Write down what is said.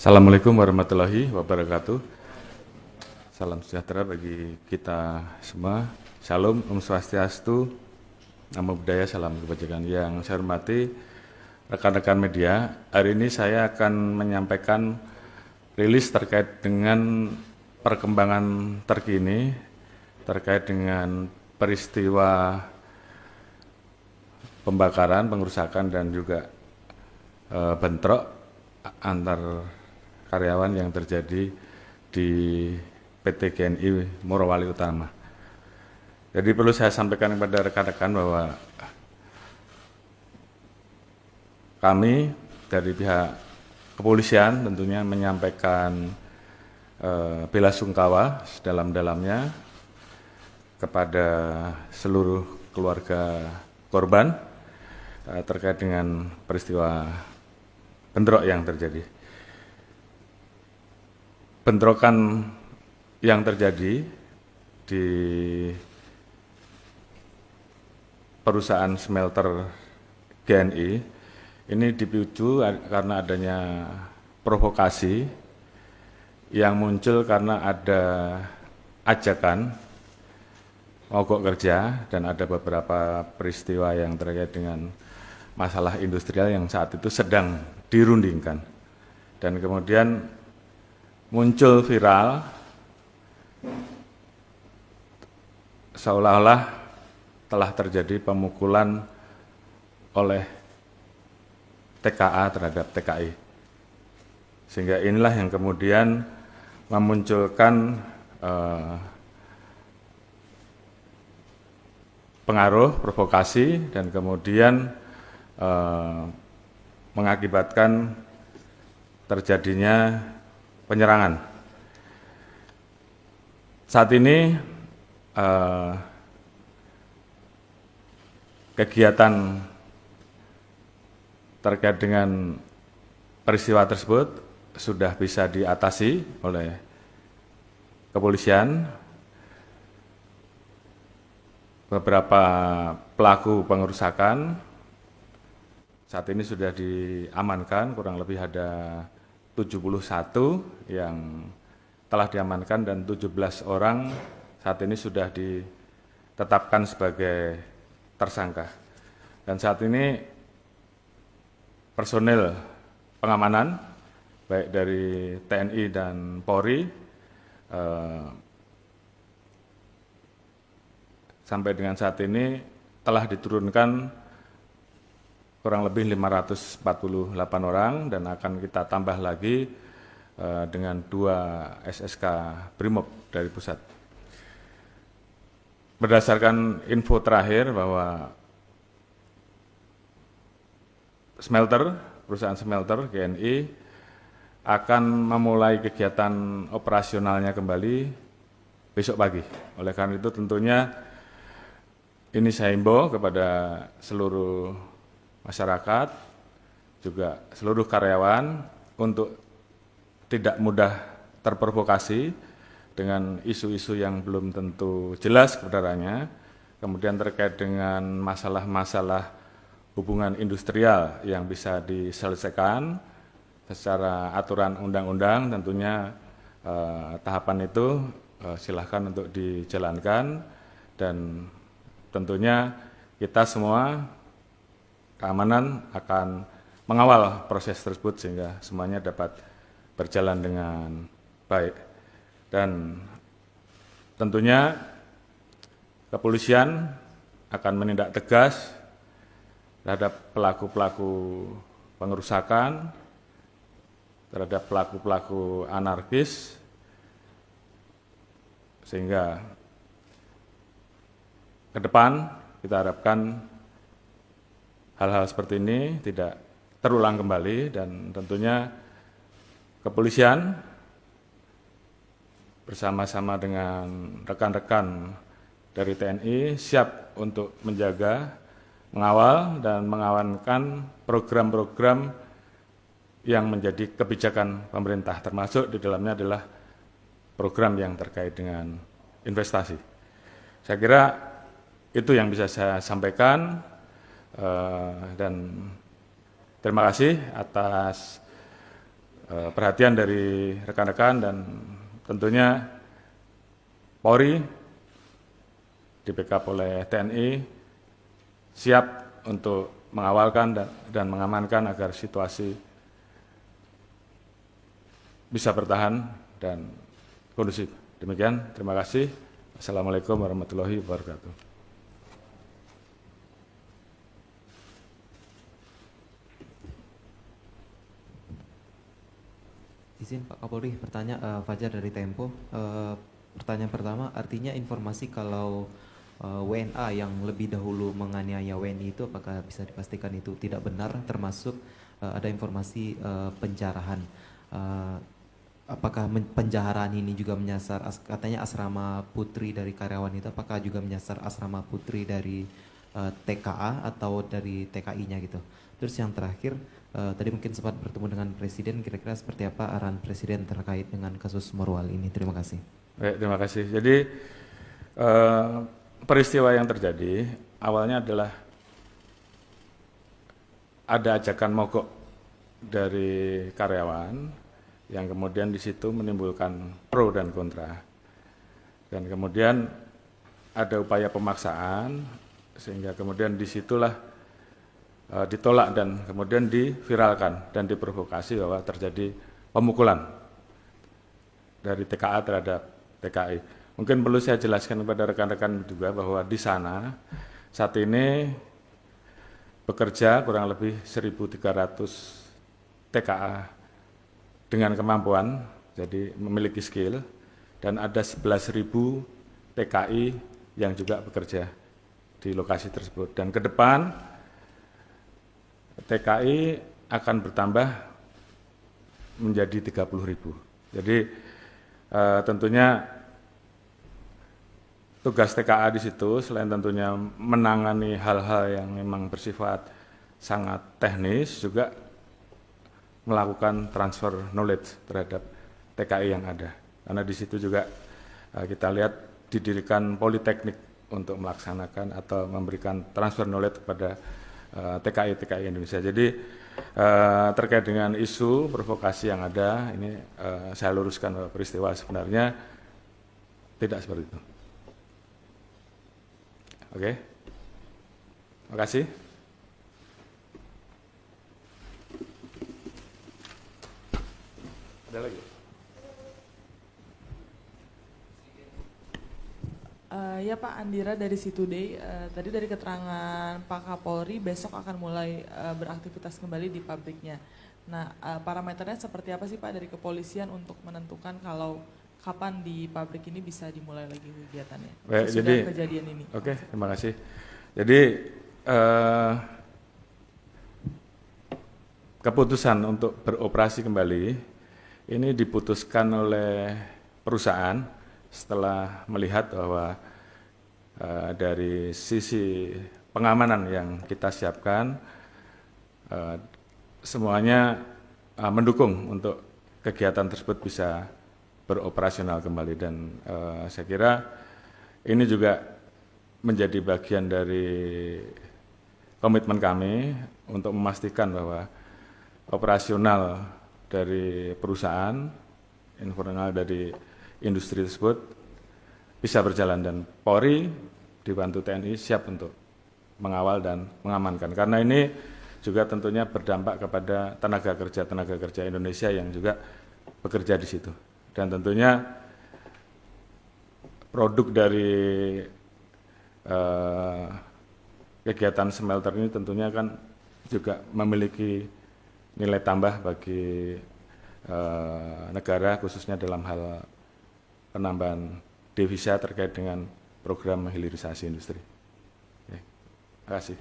Assalamualaikum warahmatullahi wabarakatuh. Salam sejahtera bagi kita semua. Shalom, Om Swastiastu, Namo Buddhaya, salam kebajikan. Yang saya hormati rekan-rekan media, hari ini saya akan menyampaikan rilis terkait dengan perkembangan terkini terkait dengan peristiwa pembakaran, pengerusakan dan juga bentrok antar karyawan yang terjadi di PT GNI Morowali Utama. Jadi perlu saya sampaikan kepada rekan-rekan bahwa kami dari pihak kepolisian tentunya menyampaikan bela sungkawa sedalam-dalamnya kepada seluruh keluarga korban terkait dengan peristiwa bentrok yang terjadi. Bentrokan yang terjadi di perusahaan smelter GNI ini dipicu karena adanya provokasi yang muncul karena ada ajakan mogok kerja dan ada beberapa peristiwa yang terkait dengan masalah industrial yang saat itu sedang dirundingkan. Dan kemudian muncul viral seolah-olah telah terjadi pemukulan oleh TKA terhadap TKI. Sehingga inilah yang kemudian memunculkan pengaruh, provokasi, dan kemudian mengakibatkan terjadinya penyerangan. Saat ini kegiatan terkait dengan peristiwa tersebut sudah bisa diatasi oleh kepolisian. Beberapa pelaku pengerusakan saat ini sudah diamankan, kurang lebih ada 71 yang telah diamankan dan 17 orang saat ini sudah ditetapkan sebagai tersangka. Dan saat ini personil pengamanan baik dari TNI dan Polri sampai dengan saat ini telah diturunkan kurang lebih 548 orang dan akan kita tambah lagi dengan 2 SSK Brimob dari pusat. Berdasarkan info terakhir bahwa perusahaan smelter GNI akan memulai kegiatan operasionalnya kembali besok pagi. Oleh karena itu tentunya ini saya himbau kepada seluruh masyarakat, juga seluruh karyawan untuk tidak mudah terprovokasi dengan isu-isu yang belum tentu jelas kebenarannya, kemudian terkait dengan masalah-masalah hubungan industrial yang bisa diselesaikan secara aturan undang-undang, tentunya tahapan itu silahkan untuk dijalankan dan tentunya kita semua keamanan akan mengawal proses tersebut sehingga semuanya dapat berjalan dengan baik. Dan tentunya kepolisian akan menindak tegas terhadap pelaku-pelaku pengerusakan, terhadap pelaku-pelaku anarkis, sehingga ke depan kita harapkan hal-hal seperti ini tidak terulang kembali dan tentunya kepolisian bersama-sama dengan rekan-rekan dari TNI siap untuk menjaga, mengawal dan mengamankan program-program yang menjadi kebijakan pemerintah, termasuk di dalamnya adalah program yang terkait dengan investasi. Saya kira itu yang bisa saya sampaikan. Dan terima kasih atas perhatian dari rekan-rekan dan tentunya Polri di backup oleh TNI siap untuk mengawalkan dan mengamankan agar situasi bisa bertahan dan kondusif. Demikian, terima kasih. Assalamualaikum warahmatullahi wabarakatuh. Izin Pak Kapolri bertanya, Fajar dari Tempo. Pertanyaan pertama, artinya informasi kalau WNA yang lebih dahulu menganiaya WNI itu apakah bisa dipastikan itu tidak benar, termasuk ada informasi penjarahan. Apakah penjarahan ini juga menyasar, katanya asrama putri dari karyawan itu, apakah juga menyasar asrama putri dari TKA atau dari TKI-nya gitu. Terus yang terakhir, tadi mungkin sempat bertemu dengan Presiden, kira-kira seperti apa arahan Presiden terkait dengan kasus Morwal ini? Terima kasih. Baik, terima kasih. Jadi peristiwa yang terjadi awalnya adalah ada ajakan mogok dari karyawan yang kemudian di situ menimbulkan pro dan kontra. Dan kemudian ada upaya pemaksaan sehingga kemudian disitulah ditolak dan kemudian diviralkan dan diprovokasi bahwa terjadi pemukulan dari TKA terhadap TKI. Mungkin perlu saya jelaskan kepada rekan-rekan juga bahwa di sana saat ini bekerja kurang lebih 1.300 TKA dengan kemampuan, jadi memiliki skill, dan ada 11.000 TKI yang juga bekerja di lokasi tersebut. Dan ke depan TKI akan bertambah menjadi 30.000. Jadi tentunya tugas TKA di situ selain tentunya menangani hal-hal yang memang bersifat sangat teknis, juga melakukan transfer knowledge terhadap TKI yang ada. Karena di situ juga kita lihat didirikan politeknik untuk melaksanakan atau memberikan transfer knowledge kepada TKI Indonesia. Jadi terkait dengan isu provokasi yang ada, ini saya luruskan bahwa peristiwa sebenarnya tidak seperti itu. Oke, terima kasih. Ada lagi? Ya Pak, Andira dari Situday. Tadi dari keterangan Pak Kapolri besok akan mulai beraktivitas kembali di pabriknya. Nah, parameternya seperti apa sih Pak dari kepolisian untuk menentukan kalau kapan di pabrik ini bisa dimulai lagi kegiatannya? Baik, jadi kejadian ini. Oke, terima kasih. Jadi keputusan untuk beroperasi kembali ini diputuskan oleh perusahaan setelah melihat bahwa dari sisi pengamanan yang kita siapkan semuanya mendukung untuk kegiatan tersebut bisa beroperasional kembali, dan saya kira ini juga menjadi bagian dari komitmen kami untuk memastikan bahwa operasional dari perusahaan, internal dari industri tersebut bisa berjalan, dan Polri dibantu TNI siap untuk mengawal dan mengamankan. Karena ini juga tentunya berdampak kepada tenaga kerja Indonesia yang juga bekerja di situ. Dan tentunya produk dari kegiatan smelter ini tentunya kan juga memiliki nilai tambah bagi negara, khususnya dalam hal penambahan devisa terkait dengan program hilirisasi industri. Terima kasih.